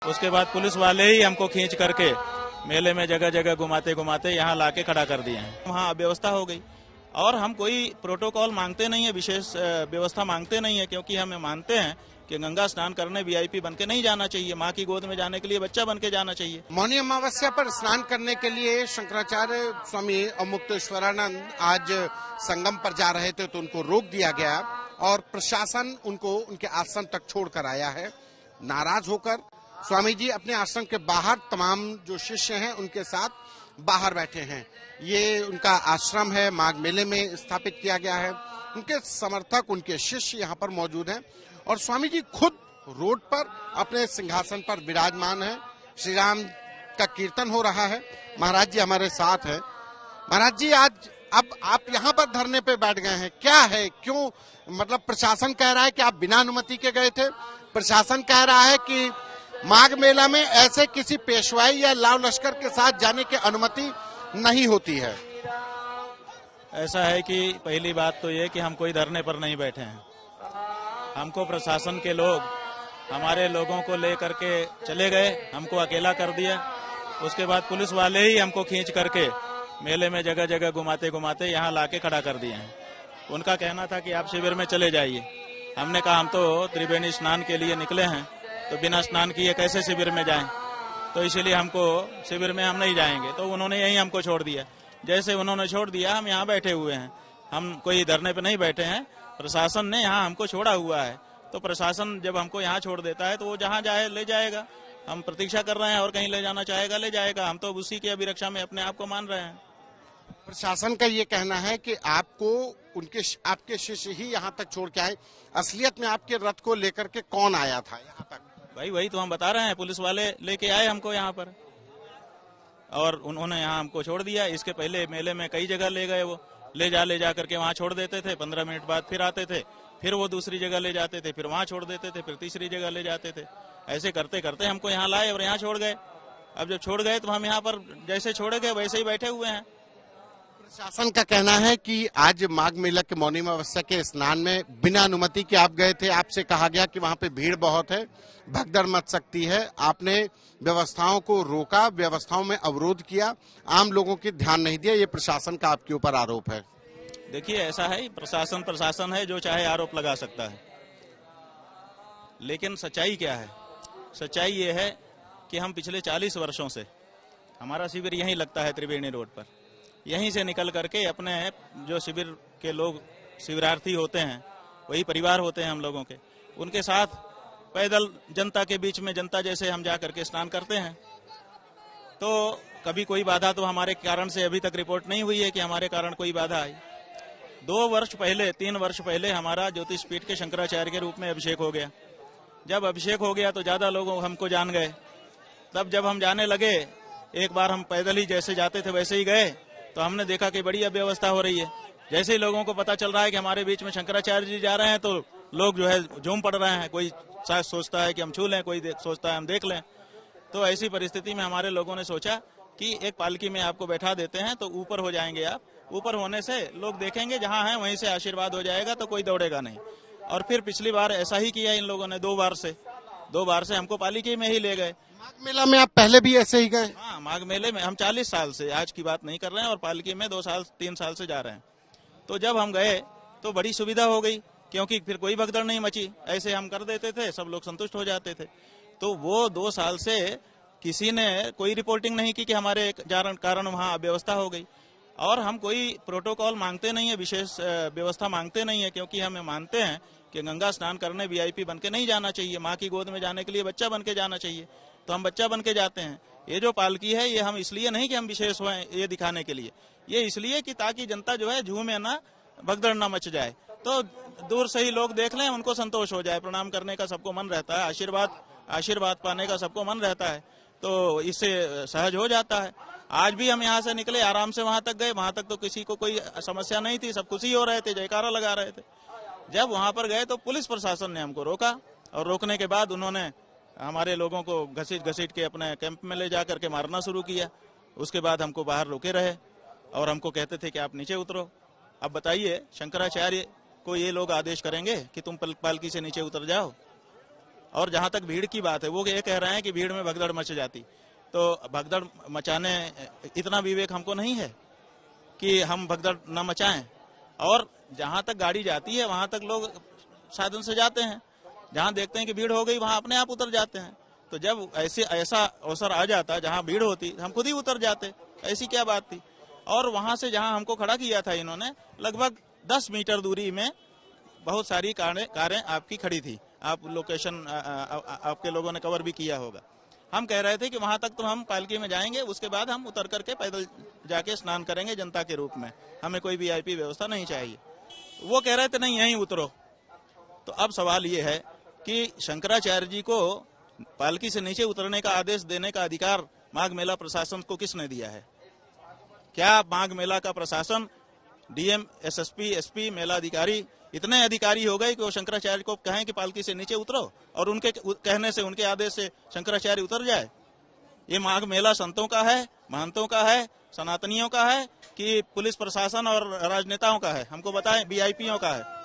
उसके बाद पुलिस वाले ही हमको खींच करके मेले में जगह जगह घुमाते घुमाते यहाँ लाके खड़ा कर दिए हैं। वहाँ अव्यवस्था हो गई और हम कोई प्रोटोकॉल मांगते नहीं है, विशेष व्यवस्था मांगते नहीं है, क्योंकि हमें मानते हैं कि गंगा स्नान करने वीआईपी बन के नहीं जाना चाहिए, माँ की गोद में जाने के लिए बच्चा बन के जाना चाहिए। मौनी अमावस्या पर स्नान करने के लिए शंकराचार्य स्वामी अवमुक्तेश्वरानंद आज संगम पर जा रहे थे तो उनको रोक दिया गया और प्रशासन उनको उनके आश्रम तक छोड़कर आया है। नाराज होकर स्वामी जी अपने आश्रम के बाहर तमाम जो शिष्य हैं उनके साथ बाहर बैठे हैं। ये उनका आश्रम है, माघ मेले में स्थापित किया गया है। उनके समर्थक, उनके शिष्य यहाँ पर मौजूद हैं और स्वामी जी खुद रोड पर अपने सिंहासन पर विराजमान है। श्री राम का कीर्तन हो रहा है। महाराज जी हमारे साथ हैं। महाराज जी, आज अब आप यहाँ पर धरने पे बैठ गए हैं, क्या है, क्यों? मतलब प्रशासन कह रहा है कि आप बिना अनुमति के गए थे। प्रशासन कह रहा है कि माघ मेला में ऐसे किसी पेशवाई या लाव लश्कर के साथ जाने की अनुमति नहीं होती है। ऐसा है कि पहली बात तो ये कि हम कोई धरने पर नहीं बैठे हैं। हमको प्रशासन के लोग हमारे लोगों को ले करके चले गए, हमको अकेला कर दिया। उसके बाद पुलिस वाले ही हमको खींच करके मेले में जगह जगह घुमाते घुमाते यहाँ लाके खड़ा कर दिए हैं। उनका कहना था कि आप शिविर में चले जाइए। हमने कहा हम तो त्रिवेणी स्नान के लिए निकले हैं, तो बिना स्नान किए कैसे शिविर में जाएं? तो इसीलिए हमको शिविर में हम नहीं जाएंगे। तो उन्होंने यही हमको छोड़ दिया। जैसे उन्होंने छोड़ दिया, हम यहाँ बैठे हुए हैं। हम कोई धरने पे नहीं बैठे हैं, प्रशासन ने यहाँ हमको छोड़ा हुआ है। तो प्रशासन जब हमको यहाँ छोड़ देता है तो वो जहाँ जाए ले जाएगा। हम प्रतीक्षा कर रहे हैं और कहीं ले जाना चाहेगा ले जाएगा। हम तो उसी की अभिरक्षा में अपने आप को मान रहे हैं। प्रशासन का ये कहना है कि आपको आपके शिष्य ही यहाँ तक छोड़ के आए। असलियत में आपके रथ को लेकर के कौन आया था यहाँ तक? भाई वही तो हम बता रहे हैं, पुलिस वाले लेके आए हमको यहाँ पर और उन्होंने यहाँ हमको छोड़ दिया। इसके पहले मेले में कई जगह ले गए, वो ले जा करके वहाँ छोड़ देते थे। 15 मिनट बाद फिर आते थे, फिर वो दूसरी जगह ले जाते थे, फिर वहाँ छोड़ देते थे, फिर तीसरी जगह ले जाते थे। ऐसे करते करते हमको यहाँ लाए और यहाँ छोड़ गए। अब जब छोड़ गए तो हम यहाँ पर जैसे छोड़े गए वैसे ही बैठे हुए हैं। प्रशासन का कहना है कि आज माघ मेला के मौनी अमावस्या के स्नान में बिना अनुमति के आप गए थे। आपसे कहा गया कि वहाँ पे भीड़ बहुत है, भगदड़ मच सकती है। आपने व्यवस्थाओं को रोका, व्यवस्थाओं में अवरोध किया, आम लोगों की ध्यान नहीं दिया। ये प्रशासन का आपके ऊपर आरोप है। देखिए ऐसा है, प्रशासन है, जो चाहे आरोप लगा सकता है। लेकिन सच्चाई क्या है? सच्चाई ये है कि हम पिछले 40 वर्षों से हमारा शिविर यहीं लगता है, त्रिवेणी रोड पर। यहीं से निकल करके अपने जो शिविर के लोग शिविरार्थी होते हैं, वही परिवार होते हैं हम लोगों के, उनके साथ पैदल जनता के बीच में जनता जैसे हम जा करके स्नान करते हैं। तो कभी कोई बाधा तो हमारे कारण से अभी तक रिपोर्ट नहीं हुई है कि हमारे कारण कोई बाधा आई। 3 वर्ष पहले हमारा ज्योतिष पीठ के शंकराचार्य के रूप में अभिषेक हो गया। जब अभिषेक हो गया तो ज्यादा लोग हमको जान गए। तब जब हम जाने लगे, एक बार हम पैदल ही जैसे जाते थे वैसे ही गए, तो हमने देखा कि बड़ी अव्यवस्था हो रही है। जैसे ही लोगों को पता चल रहा है कि हमारे बीच में शंकराचार्य जी जा रहे हैं, तो लोग जो है झूम पड़ रहे हैं। कोई सोचता है कि हम छू लें, कोई सोचता है हम देख लें। तो ऐसी परिस्थिति में हमारे लोगों ने सोचा कि एक पालकी में आपको बैठा देते हैं तो ऊपर हो जाएंगे आप। ऊपर होने से लोग देखेंगे, जहाँ हैं वहीं से आशीर्वाद हो जाएगा, तो कोई दौड़ेगा नहीं। और फिर पिछली बार ऐसा ही किया इन लोगों ने। 2 बार से हमको पालकी में ही ले गए। माघ मेला में आप पहले भी ऐसे ही गए? हाँ, माघ मेले में हम 40 साल से, आज की बात नहीं कर रहे हैं, और पालकी में 2-3 साल से जा रहे हैं। तो जब हम गए तो बड़ी सुविधा हो गई, क्योंकि फिर कोई भगदड़ नहीं मची। ऐसे हम कर देते थे, सब लोग संतुष्ट हो जाते थे। तो वो 2 साल से किसी ने कोई रिपोर्टिंग नहीं की कि हमारे कारण वहाँ अव्यवस्था हो गई। और हम कोई प्रोटोकॉल मांगते नहीं है, विशेष व्यवस्था मांगते नहीं है, क्योंकि हमें मानते हैं कि गंगा स्नान करने वीआईपी बन के नहीं जाना चाहिए, माँ की गोद में जाने के लिए बच्चा बन के जाना चाहिए। तो हम बच्चा बन के जाते हैं। ये जो पालकी है, ये हम इसलिए नहीं कि हम विशेष हुए ये दिखाने के लिए, ये इसलिए कि ताकि जनता जो है झूमे ना, भगदड़ ना मच जाए। तो दूर से ही लोग देख लें, उनको संतोष हो जाए। प्रणाम करने का सबको मन रहता है, आशीर्वाद पाने का सबको मन रहता है, तो इससे सहज हो जाता है। आज भी हम यहाँ से निकले, आराम से वहां तक गए। वहां तक तो किसी को कोई समस्या नहीं थी, सब खुशी हो रहे थे, जयकारा लगा रहे थे। जब वहां पर गए तो पुलिस प्रशासन ने हमको रोका, और रोकने के बाद उन्होंने हमारे लोगों को घसीट के अपने कैंप में ले जा करके मारना शुरू किया। उसके बाद हमको बाहर रोके रहे और हमको कहते थे कि आप नीचे उतरो। अब बताइए, शंकराचार्य को ये लोग आदेश करेंगे कि तुम पालकी से नीचे उतर जाओ? और जहां तक भीड़ की बात है, वो ये कह रहे हैं कि भीड़ में भगदड़ मच जाती। तो भगदड़ मचाने इतना विवेक हमको नहीं है कि हम भगदड़ न मचाएं। और जहां तक गाड़ी जाती है वहां तक लोग साधन से जाते हैं, जहां देखते हैं कि भीड़ हो गई वहां अपने आप उतर जाते हैं। तो जब ऐसा अवसर आ जाता जहां भीड़ होती हम खुद ही उतर जाते, ऐसी क्या बात थी। और वहां से जहां हमको खड़ा किया था इन्होंने, लगभग 10 मीटर दूरी में बहुत सारी कारें आपकी खड़ी थी। आप लोकेशन आपके लोगों ने कवर भी किया होगा। हम कह रहे थे कि वहां तक तो हम पालकी में जाएंगे, उसके बाद हम उतर करके पैदल जाके स्नान करेंगे जनता के रूप में, हमें कोई वीआईपी व्यवस्था नहीं चाहिए। वो कह रहे थे नहीं यहीं उतरो। तो अब सवाल ये है कि शंकराचार्य जी को पालकी से नीचे उतरने का आदेश देने का अधिकार माघ मेला प्रशासन को किसने दिया है? क्या माघ मेला का प्रशासन, डीएम, एसएसपी, एसपी, मेला अधिकारी इतने अधिकारी हो गए कि वो शंकराचार्य को कहें कि पालकी से नीचे उतरो और उनके कहने से, उनके आदेश से शंकराचार्य उतर जाए? ये माघ मेला संतों का है, महंतों का है, सनातनियों का है कि पुलिस प्रशासन और राजनेताओं का है? हमको बताएं, वीआईपीओं का है?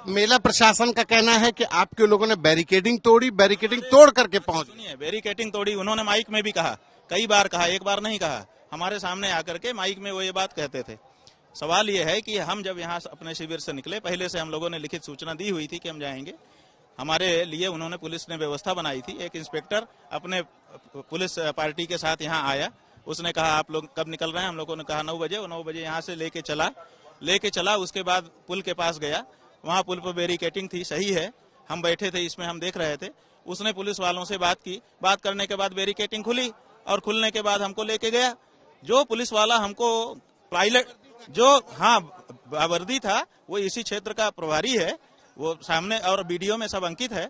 मेला प्रशासन का कहना है कि आपके लोगों ने बैरिकेडिंग तोड़ी, बैरिकेडिंग तोड़ करके पहुंच। सुनिए, बैरिकेडिंग तोड़ी उन्होंने माइक में भी कहा, कई बार कहा, एक बार नहीं कहा। हमारे सामने आकर के माइक में वो ये बात कहते थे। सवाल ये है कि हम जब यहाँ अपने शिविर से निकले, पहले से हम लोगों ने लिखित सूचना दी हुई थी कि हम जाएंगे। हमारे लिए उन्होंने, पुलिस ने व्यवस्था बनाई थी। एक इंस्पेक्टर अपने पुलिस पार्टी के साथ यहाँ आया, उसने कहा आप लोग कब निकल रहे हैं? हम लोगों ने कहा 9 बजे। वो 9 बजे यहाँ से लेके चला। उसके बाद पुल के पास गया, वहाँ पुल पर बैरिकेटिंग थी, सही है, हम बैठे थे इसमें, हम देख रहे थे। उसने पुलिस वालों से बात की, बात करने के बाद बैरिकेटिंग खुली और खुलने के बाद हमको लेके गया। जो पुलिस वाला हमको पायलट, जो हाँ वर्दी था, वो इसी क्षेत्र का प्रभारी है, वो सामने और वीडियो में सब अंकित है।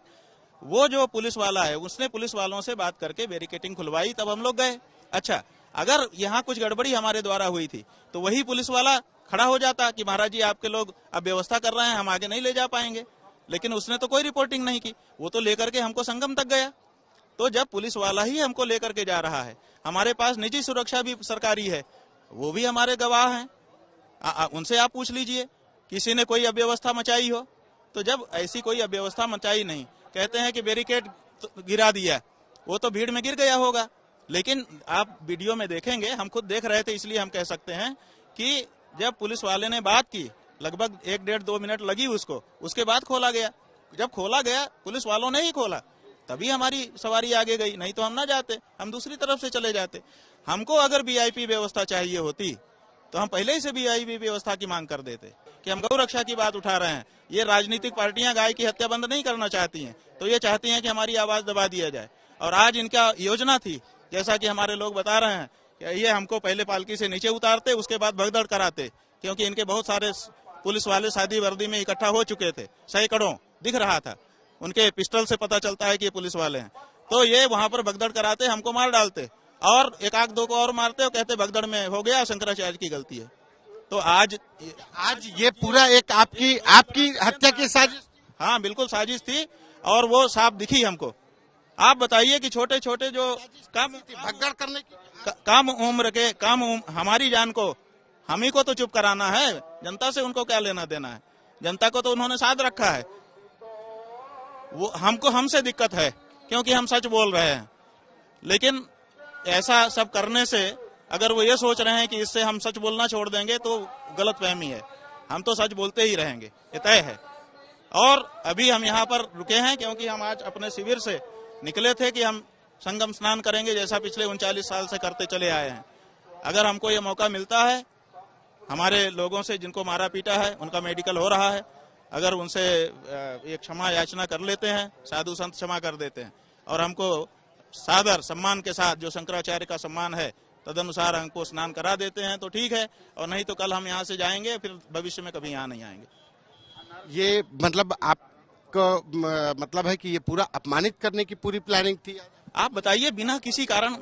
वो जो पुलिस वाला है उसने पुलिस वालों से बात करके बैरिकेटिंग खुलवाई, तब हम लोग गए। अच्छा, अगर यहाँ कुछ गड़बड़ी हमारे द्वारा हुई थी तो वही पुलिस वाला खड़ा हो जाता कि महाराज जी आपके लोग अब व्यवस्था कर रहे हैं, हम आगे नहीं ले जा पाएंगे। लेकिन उसने तो कोई रिपोर्टिंग नहीं की, वो तो लेकर के हमको संगम तक गया। तो जब पुलिस वाला ही हमको लेकर के जा रहा है, हमारे पास निजी सुरक्षा भी सरकारी है, वो भी हमारे गवाह हैं, उनसे आप पूछ लीजिए किसी ने कोई अव्यवस्था मचाई हो। तो जब ऐसी कोई अव्यवस्था मचाई नहीं, कहते हैं कि बैरिकेड गिरा दिया, वो तो भीड़ में गिर गया होगा। लेकिन आप वीडियो में देखेंगे, हम खुद देख रहे थे, इसलिए हम कह सकते हैं कि जब पुलिस वाले ने बात की, लगभग 1-1.5-2 मिनट लगी उसको, उसके बाद खोला गया। जब खोला गया, पुलिस वालों ने ही खोला, तभी हमारी सवारी आगे गई, नहीं तो हम ना जाते, हम दूसरी तरफ से चले जाते। हमको अगर वीआईपी व्यवस्था चाहिए होती तो हम पहले ही से वीआईपी व्यवस्था की मांग कर देते कि हम गौ रक्षा की बात उठा रहे हैं। ये राजनीतिक पार्टियां गाय की हत्या बंद नहीं करना चाहती हैं, तो ये चाहती हैं कि हमारी आवाज दबा दिया जाए। और आज इनका योजना थी, जैसा कि हमारे लोग बता रहे हैं, कि ये हमको पहले पालकी से नीचे उतारते, उसके बाद भगदड़ कराते, क्योंकि इनके बहुत सारे पुलिस वाले सादी वर्दी में इकट्ठा हो चुके थे, सैकड़ों दिख रहा था, उनके पिस्टल से पता चलता है कि ये पुलिस वाले हैं। तो ये वहां पर भगदड़ कराते, हमको मार डालते और 1-2 को और मारते और कहते भगदड़ में हो गया, शंकराचार्य की गलती है। तो आज ये पूरा एक आपकी हत्या की साजिश। हाँ, बिल्कुल साजिश थी और वो साफ दिखी हमको। आप बताइए कि छोटे छोटे जो भगदड़ करने की हमारी जान को हम ही को तो चुप कराना है, जनता से उनको क्या लेना देना है? जनता को तो उन्होंने साथ रखा है। वो हमसे दिक्कत है क्योंकि हम सच बोल रहे हैं। लेकिन ऐसा सब करने से अगर वो ये सोच रहे हैं कि इससे हम सच बोलना छोड़ देंगे तो गलतफहमी है। हम तो सच बोलते ही रहेंगे, ये तय है। और अभी हम यहाँ पर रुके हैं क्योंकि हम आज अपने शिविर से निकले थे कि हम संगम स्नान करेंगे, जैसा पिछले 39 साल से करते चले आए हैं। अगर हमको ये मौका मिलता है, हमारे लोगों से जिनको मारा पीटा है उनका मेडिकल हो रहा है, अगर उनसे एक क्षमा याचना कर लेते हैं, साधु संत क्षमा कर देते हैं और हमको सादर सम्मान के साथ जो शंकराचार्य का सम्मान है तदनुसार हमको स्नान करा देते हैं तो ठीक है, और नहीं तो कल हम यहाँ से जाएंगे, फिर भविष्य में कभी यहाँ नहीं आएंगे। ये मतलब आपका मतलब है कि ये पूरा अपमानित करने की पूरी प्लानिंग थी? आप बताइए, बिना किसी कारण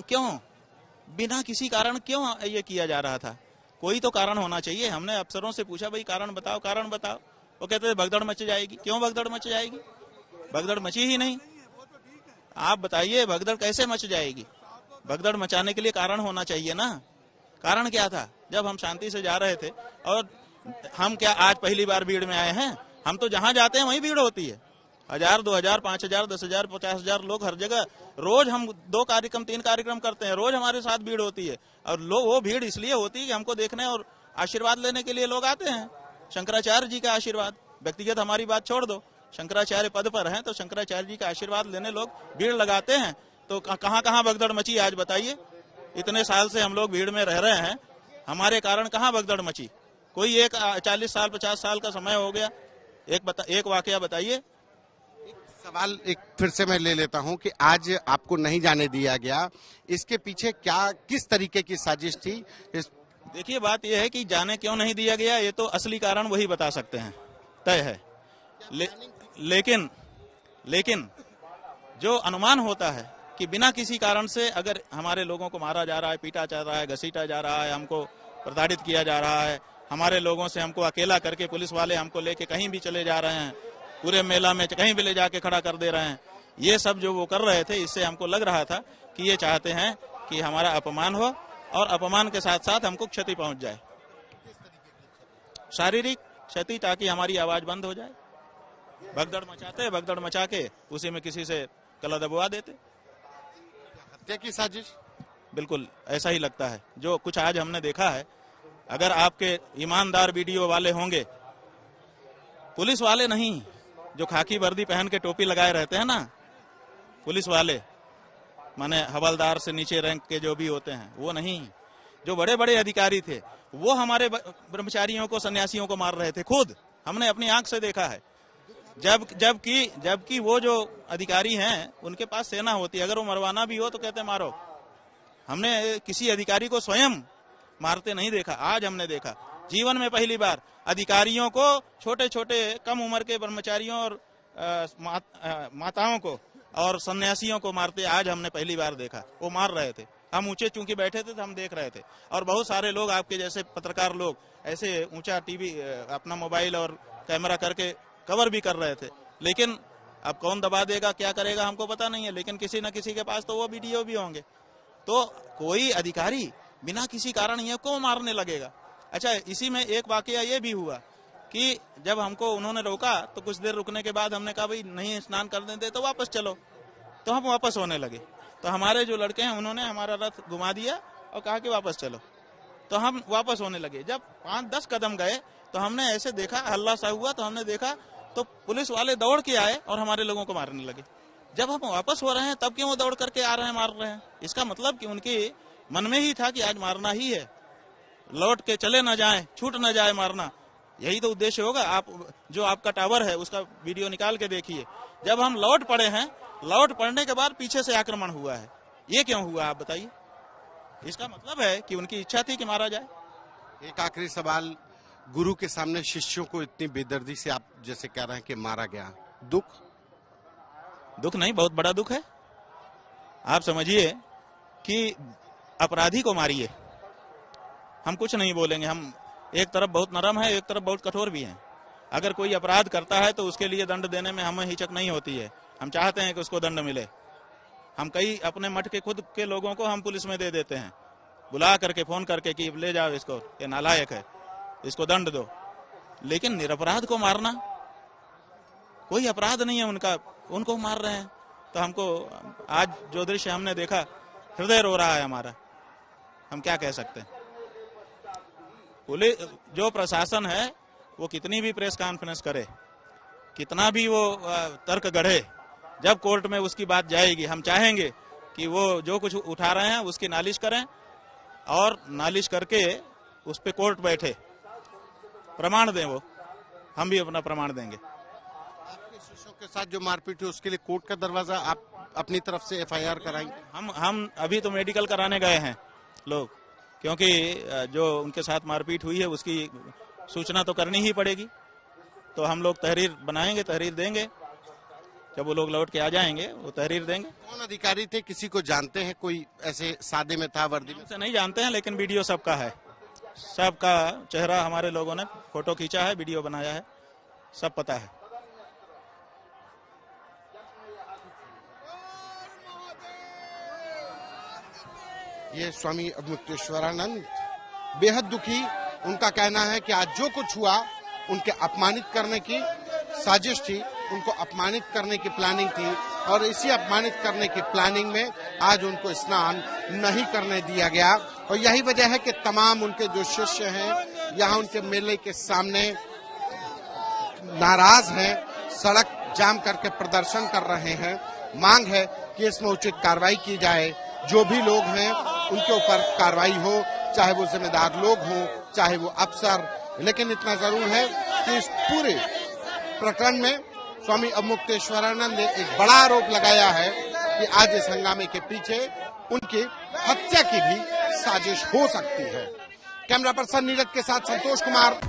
क्यों ये किया जा रहा था? कोई तो कारण होना चाहिए। हमने अफसरों से पूछा, भाई कारण बताओ। वो कहते थे भगदड़ मच जाएगी। क्यों भगदड़ मच जाएगी? भगदड़ मची ही नहीं। आप बताइए भगदड़ कैसे मच जाएगी? भगदड़ मचाने के लिए कारण होना चाहिए ना। कारण क्या था? जब हम शांति से जा रहे थे, और हम क्या आज पहली बार भीड़ में आए हैं? हम तो जहां जाते हैं वहीं भीड़ होती है। 1000, 2000, 5000, 10,000, 50,000 लोग हर जगह। रोज हम 2 कार्यक्रम 3 कार्यक्रम करते हैं, रोज हमारे साथ भीड़ होती है। और वो भीड़ इसलिए होती है कि हमको देखने और आशीर्वाद लेने के लिए लोग आते हैं। शंकराचार्य जी का आशीर्वाद, व्यक्तिगत हमारी बात छोड़ दो, शंकराचार्य पद पर हैं तो शंकराचार्य जी का आशीर्वाद लेने लोग भीड़ लगाते हैं। तो कहाँ कहाँ भगदड़ मची आज बताइए। इतने साल से हम लोग भीड़ में रह रहे हैं, हमारे कारण कहाँ भगदड़ मची? कोई एक 40 साल 50 साल का समय हो गया, एक वाकया बताइए। सवाल एक फिर से मैं ले लेता हूं कि आज आपको नहीं जाने दिया गया, इसके पीछे क्या किस तरीके की साजिश थी? देखिए बात यह है कि जाने क्यों नहीं दिया गया, ये तो असली कारण वही बता सकते हैं, तय है। लेकिन जो अनुमान होता है कि बिना किसी कारण से अगर हमारे लोगों को मारा जा रहा है, पीटा जा रहा है, घसीटा जा रहा है, हमको प्रताड़ित किया जा रहा है, हमारे लोगों से हमको अकेला करके पुलिस वाले हमको लेके कहीं भी चले जा रहे हैं, पूरे मेला में कहीं भी ले जाके खड़ा कर दे रहे हैं, ये सब जो वो कर रहे थे, इससे हमको लग रहा था कि ये चाहते हैं कि हमारा अपमान हो और अपमान के साथ साथ हमको क्षति पहुंच जाए, शारीरिक क्षति, ताकि हमारी आवाज बंद हो जाए। भगदड़ मचा के उसी में किसी से गला दबवा देते। हत्या की साजिश? बिल्कुल ऐसा ही लगता है जो कुछ आज हमने देखा है। अगर आपके ईमानदार वीडियो वाले होंगे, पुलिस वाले नहीं, जो खाकी वर्दी पहन के टोपी लगाए रहते हैं ना, पुलिस वाले माने हवलदार से नीचे रैंक के जो भी होते हैं, वो नहीं, जो बड़े बड़े अधिकारी थे वो हमारे ब्रह्मचारियों को, सन्यासियों को मार रहे थे। खुद हमने अपनी आंख से देखा है। जबकि वो जो अधिकारी हैं उनके पास सेना होती है, अगर वो मरवाना भी हो तो कहते मारो। हमने किसी अधिकारी को स्वयं मारते नहीं देखा, आज हमने देखा जीवन में पहली बार अधिकारियों को, छोटे छोटे कम उम्र के ब्रह्मचारियों और माताओं को और सन्यासियों को मारते आज हमने पहली बार देखा। वो मार रहे थे, हम ऊंचे चूंकि बैठे थे तो हम देख रहे थे, और बहुत सारे लोग आपके जैसे पत्रकार लोग ऐसे ऊंचा टीवी अपना मोबाइल और कैमरा करके कवर भी कर रहे थे। लेकिन अब कौन दबा देगा, क्या करेगा, हमको पता नहीं है, लेकिन किसी न किसी के पास तो वो वीडियो भी होंगे। तो कोई अधिकारी बिना किसी कारण ये क्यों मारने लगेगा? अच्छा, इसी में एक वाकया ये भी हुआ कि जब हमको उन्होंने रोका तो कुछ देर रुकने के बाद हमने कहा भाई नहीं स्नान करने दे तो वापस चलो, तो हम वापस होने लगे। तो हमारे जो लड़के हैं उन्होंने हमारा रथ घुमा दिया और कहा कि वापस चलो, तो हम वापस होने लगे। जब 5-10 कदम गए तो हमने ऐसे देखा, हल्ला सा हुआ तो हमने देखा तो पुलिस वाले दौड़ के आए और हमारे लोगों को मारने लगे। जब हम वापस हो रहे हैं तब क्यों वो दौड़ करके आ रहे हैं, मार रहे हैं? इसका मतलब कि उनके मन में ही था कि आज मारना ही है, लौट के चले न जाए, छूट न जाए मारना, यही तो उद्देश्य होगा। आप जो आपका टावर है उसका वीडियो निकाल के देखिए, जब हम लौट पड़े हैं, लौट पड़ने के बाद पीछे से आक्रमण हुआ है। ये क्यों हुआ आप बताइए? इसका मतलब है कि उनकी इच्छा थी कि मारा जाए। एक आखिरी सवाल, गुरु के सामने शिष्यों को इतनी बेदर्दी से आप जैसे कह रहे हैं कि मारा गया, दुख नहीं, बहुत बड़ा दुख है। आप समझिए कि अपराधी को मारिए, हम कुछ नहीं बोलेंगे, हम एक तरफ बहुत नरम है, एक तरफ बहुत कठोर भी हैं। अगर कोई अपराध करता है तो उसके लिए दंड देने में हमें हिचक नहीं होती है, हम चाहते हैं कि उसको दंड मिले। हम कई अपने मठ के खुद के लोगों को हम पुलिस में दे देते हैं, बुला करके फोन करके कि ले जाओ इसको, ये नालायक है, इसको दंड दो। लेकिन निरपराध को मारना, कोई अपराध नहीं है उनका, उनको मार रहे हैं। तो हमको आज जो दृश्य हमने देखा, हृदय रो रहा है हमारा, हम क्या कह सकते हैं। पुलिस जो प्रशासन है वो कितनी भी प्रेस कॉन्फ्रेंस करे, कितना भी वो तर्क गढ़े, जब कोर्ट में उसकी बात जाएगी, हम चाहेंगे कि वो जो कुछ उठा रहे हैं उसकी नालिश करें और नालिश करके उस पे कोर्ट बैठे, प्रमाण दें, वो हम भी अपना प्रमाण देंगे। आपके शिष्यों के साथ जो मारपीट हुई उसके लिए कोर्ट का दरवाजा आप अपनी तरफ से एफआईआर कराएंगे? हम अभी तो मेडिकल कराने गए हैं लोग, क्योंकि जो उनके साथ मारपीट हुई है उसकी सूचना तो करनी ही पड़ेगी। तो हम लोग तहरीर बनाएंगे, तहरीर देंगे, जब वो लोग लौट के आ जाएंगे वो तहरीर देंगे। कौन अधिकारी थे, किसी को जानते हैं, कोई ऐसे सादे में था, वर्दी में? से नहीं जानते हैं, लेकिन वीडियो सबका है, सबका चेहरा हमारे लोगों ने फोटो खींचा है, वीडियो बनाया है, सब पता है। ये स्वामी अवमुक्तेश्वरानंद बेहद दुखी, उनका कहना है कि आज जो कुछ हुआ उनके अपमानित करने की साजिश थी। उनको अपमानित करने की प्लानिंग थी और इसी अपमानित करने की प्लानिंग में आज उनको स्नान नहीं करने दिया गया। और यही वजह है कि तमाम उनके जो शिष्य हैं यहाँ उनके मेले के सामने नाराज हैं, सड़क जाम करके प्रदर्शन कर रहे हैं। मांग है कि इसमें उचित कार्रवाई की जाए, जो भी लोग हैं उनके ऊपर कार्रवाई हो, चाहे वो जिम्मेदार लोग हों, चाहे वो अफसर। लेकिन इतना जरूर है कि इस पूरे प्रकरण में स्वामी अवमुक्तेश्वरानंद ने एक बड़ा आरोप लगाया है कि आज इस हंगामे के पीछे उनकी हत्या की भी साजिश हो सकती है। कैमरा पर्सन नीरज के साथ संतोष कुमार।